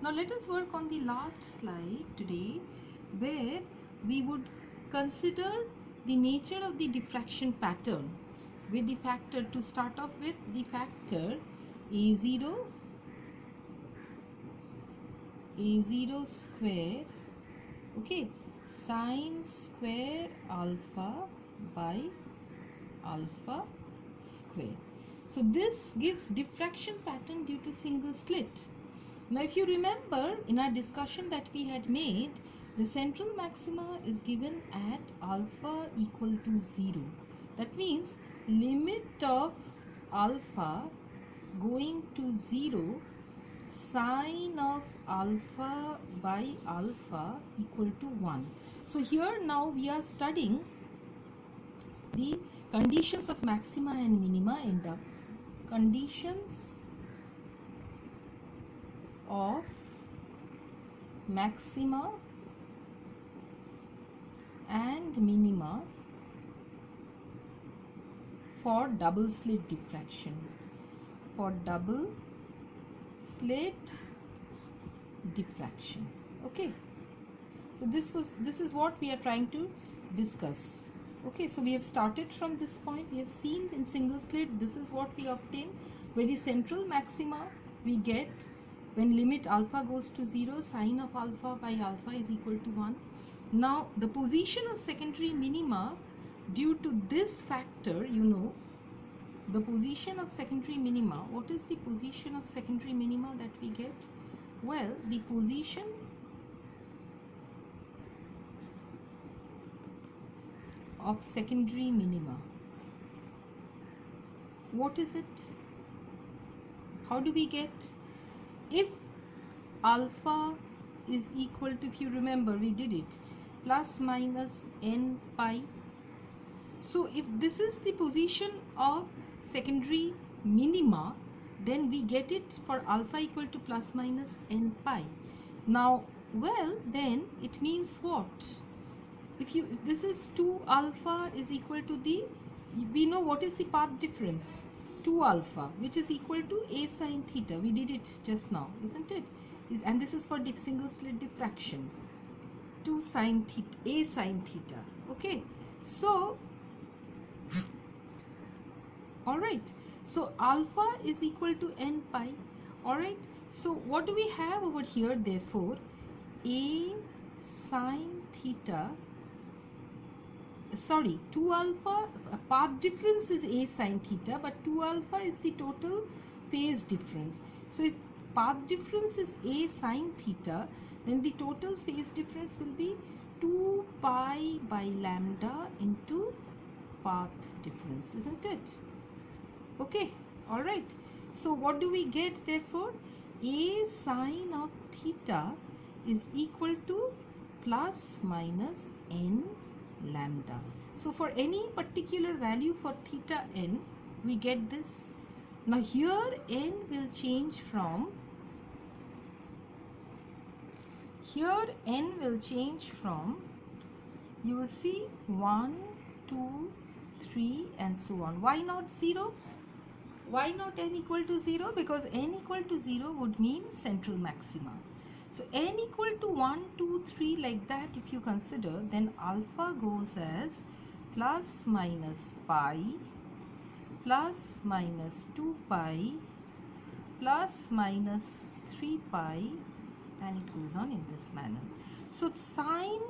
Now let us work on the last slide today, where we would consider the nature of the diffraction pattern with the factor, to start off with the factor a0 square, okay, sine square alpha by alpha square. So this gives diffraction pattern due to single slit. Now if you remember in our discussion that we had made, the central maxima is given at alpha equal to 0. That means limit of alpha going to 0, sine of alpha by alpha equal to 1. So here now we are studying the conditions of maxima and minima. End up conditions of maxima and minima for double slit diffraction. For double slit diffraction. Okay, so this is what we are trying to discuss. Okay, so we have started from this point. We have seen in single slit this is what we obtain, where the central maxima we get when limit alpha goes to 0, sine of alpha by alpha is equal to 1. Now the position of secondary minima due to this factor, you know, the position of secondary minima. What is the position of secondary minima that we get? Well, the position of secondary minima, what is it? How do we get? If alpha is equal to, if you remember we did it, plus minus n pi. So if this is the position of secondary minima, then we get it for alpha equal to plus minus n pi. Now, well, then it means what? If this is 2 alpha is equal to the, we know what is the path difference, 2 alpha, which is equal to a sine theta. We did it just now, isn't it? And this is for single slit diffraction, 2 sine theta, a sine theta. Okay, so all right, so alpha is equal to n pi. All right, so what do we have over here? Therefore, a sine theta, sorry, 2 alpha, path difference is a sine theta, but 2 alpha is the total phase difference. So if path difference is a sine theta, then the total phase difference will be 2 pi by lambda into path difference, isn't it? Okay, all right. So what do we get? Therefore, a sine of theta is equal to plus minus n lambda. So for any particular value for theta n, we get this. Now here n will change from, here n will change from, you will see 1, 2, 3 and so on. Why not 0? Why not n equal to 0? Because n equal to 0 would mean central maxima. So n equal to 1, 2, 3 like that if you consider, then alpha goes as plus minus pi, plus minus 2 pi, plus minus 3 pi, and it goes on in this manner. So sine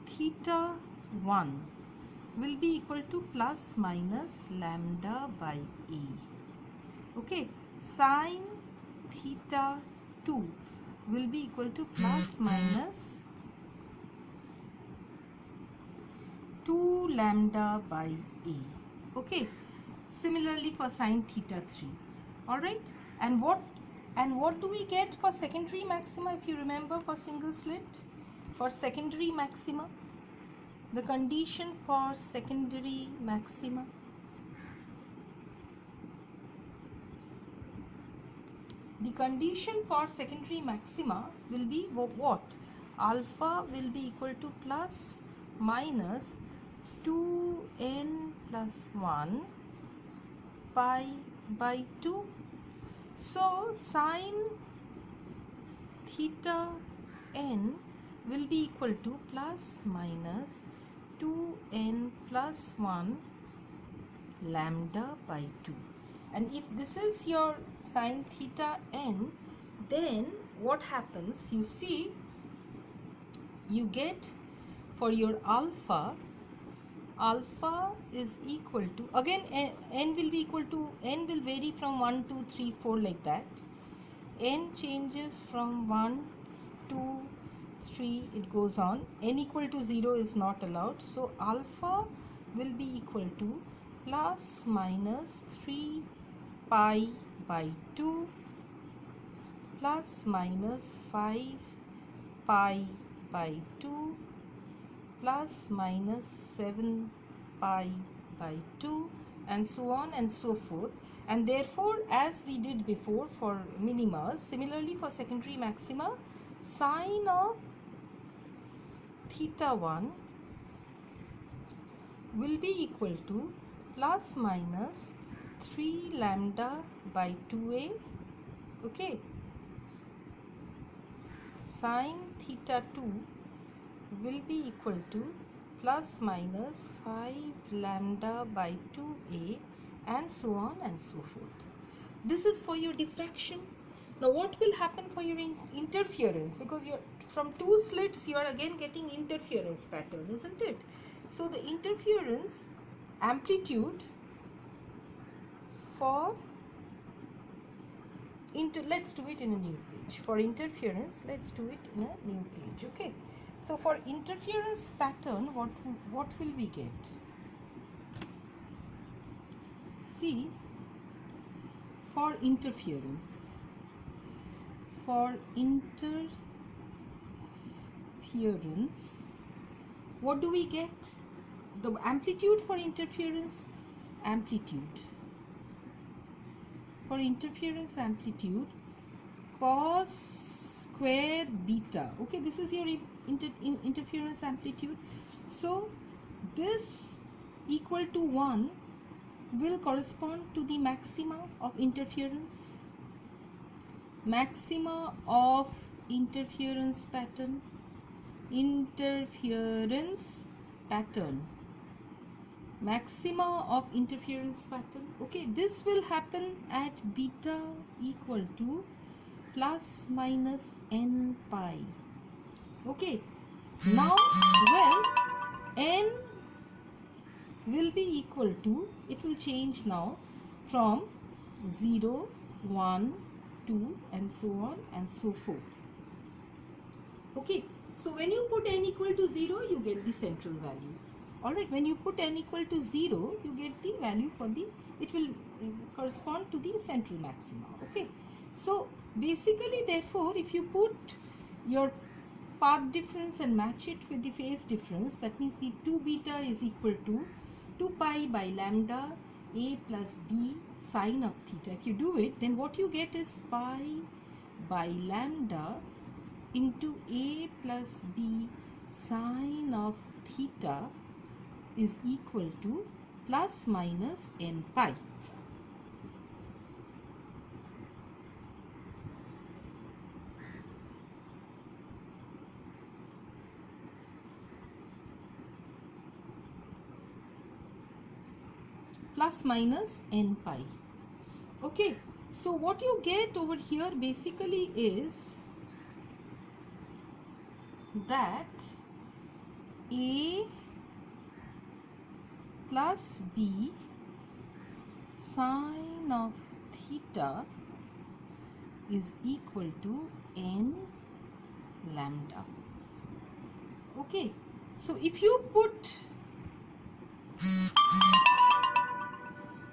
theta 1 will be equal to plus minus lambda by a. Okay, sine theta 2 will be equal to plus minus 2 lambda by a. Okay, similarly for sine theta 3. All right, and what do we get for secondary maxima? If you remember, for single slit, for secondary maxima, the condition for secondary maxima, the condition for secondary maxima will be what? Alpha will be equal to plus minus 2n plus 1 pi by 2. So sine theta n will be equal to plus minus 2n plus 1 lambda by 2. And if this is your sine theta n, then what happens, you see, you get for your alpha is equal to, again n will be equal to, n will vary from 1 2 3 4 like that. N changes from 1 2 3, it goes on. N equal to 0 is not allowed, so alpha will be equal to plus minus 3 pi by 2 plus minus 5 pi by 2 plus minus 7 pi by 2, and so on and so forth. And therefore, as we did before for minimas, similarly for secondary maxima, sine of theta 1 will be equal to plus minus 3 lambda by 2a. Okay, sine theta 2 will be equal to plus minus 5 lambda by 2a, and so on and so forth. This is for your diffraction. Now what will happen for your interference? Because you're from two slits, you are again getting interference pattern, isn't it? So the interference amplitude for let's do it in a new page. For interference, let's do it in a new page. Okay, so for interference pattern, what will we get? See, for interference, what do we get? The amplitude for interference, amplitude cos square beta. Okay, this is your interference amplitude. So this equal to 1 will correspond to the maxima of interference. Maxima of interference pattern. Maxima of interference pattern. Okay, this will happen at beta equal to plus minus n pi. Okay, now, well, n will be equal to, it will change now from 0, 1, 2 and so on and so forth. Okay, so when you put n equal to 0, you get the central value. Alright, when you put n equal to 0, you get the value for the, it will correspond to the central maxima. Okay, so basically, therefore, if you put your path difference and match it with the phase difference, that means the 2 beta is equal to 2 pi by lambda a plus b sine of theta. If you do it, then what you get is pi by lambda into a plus b sine of theta is equal to plus minus n pi. Plus minus n pi. Okay, so what you get over here basically is that a plus b sine of theta is equal to n lambda. Okay, so if you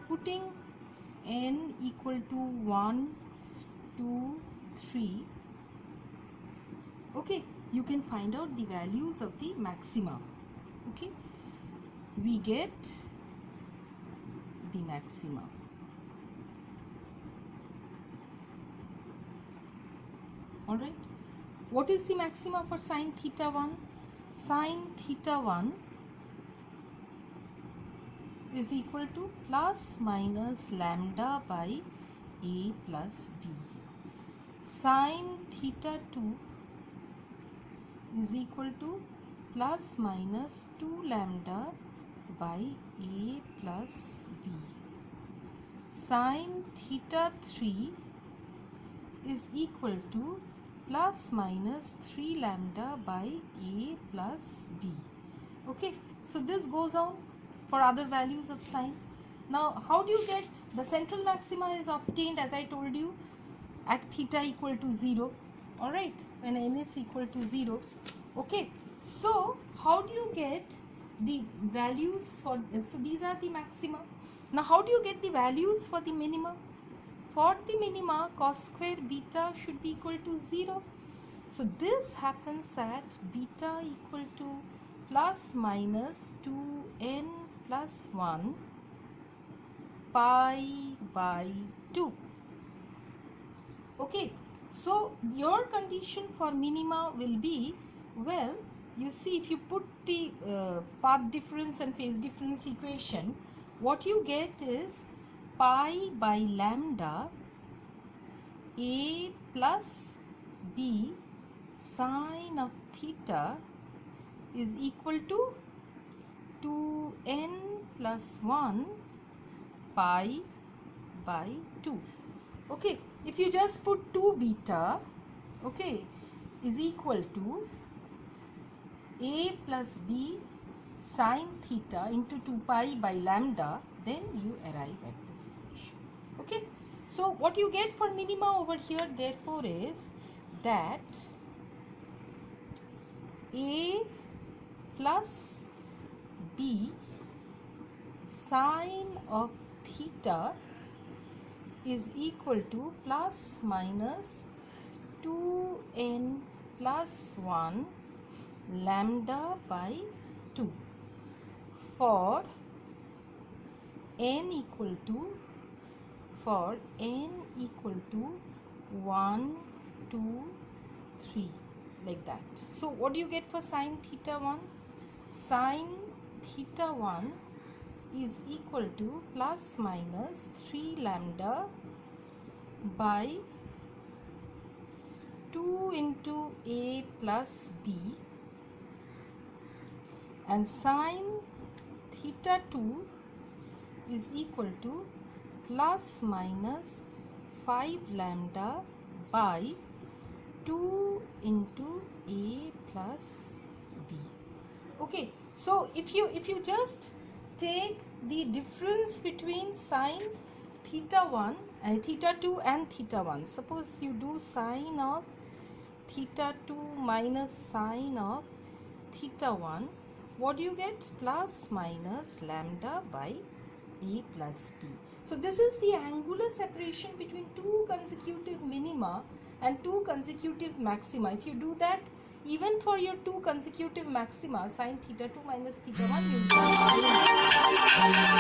putting n equal to 1, 2, 3, okay, you can find out the values of the maxima. Okay, we get the maxima. All right, what is the maxima for sine theta 1? Sine theta 1 is equal to plus minus lambda by a plus b. Sine theta 2 is equal to plus minus 2 lambda by a plus b. Sine theta 3 is equal to plus minus 3 lambda by a plus b. Okay, so this goes on for other values of sine. Now how do you get the central maxima? Is obtained, as I told you, at theta equal to 0. All right, when n is equal to 0. Okay, so how do you get the values for, so these are the maxima. Now how do you get the values for the minima? For the minima, cos square beta should be equal to 0. So this happens at beta equal to plus minus 2n plus 1 pi by 2. Okay, so your condition for minima will be, well, you see, if you put the path difference and phase difference equation, what you get is pi by lambda a plus b sine of theta is equal to 2n plus 1 pi by 2. Okay, if you just put 2 beta, okay, is equal to a plus b sine theta into 2 pi by lambda, then you arrive at this equation. Okay, so what you get for minima over here therefore is that a plus b sine of theta is equal to plus minus 2n plus 1 lambda by 2 for n equal to 1, 2, 3, like that. So what do you get for sine theta 1? Sine theta 1 is equal to plus minus 3 lambda by 2 into a plus b, and sine theta 2 is equal to plus minus 5 lambda by 2 into a plus b. Okay, so if you just take the difference between sine theta 1 and theta 2 and theta 1, suppose you do sine of theta 2 minus sine of theta 1, what do you get? Plus minus lambda by a plus b. So this is the angular separation between two consecutive minima and two consecutive maxima. If you do that, even for your two consecutive maxima, sine theta 2 minus theta 1, you will get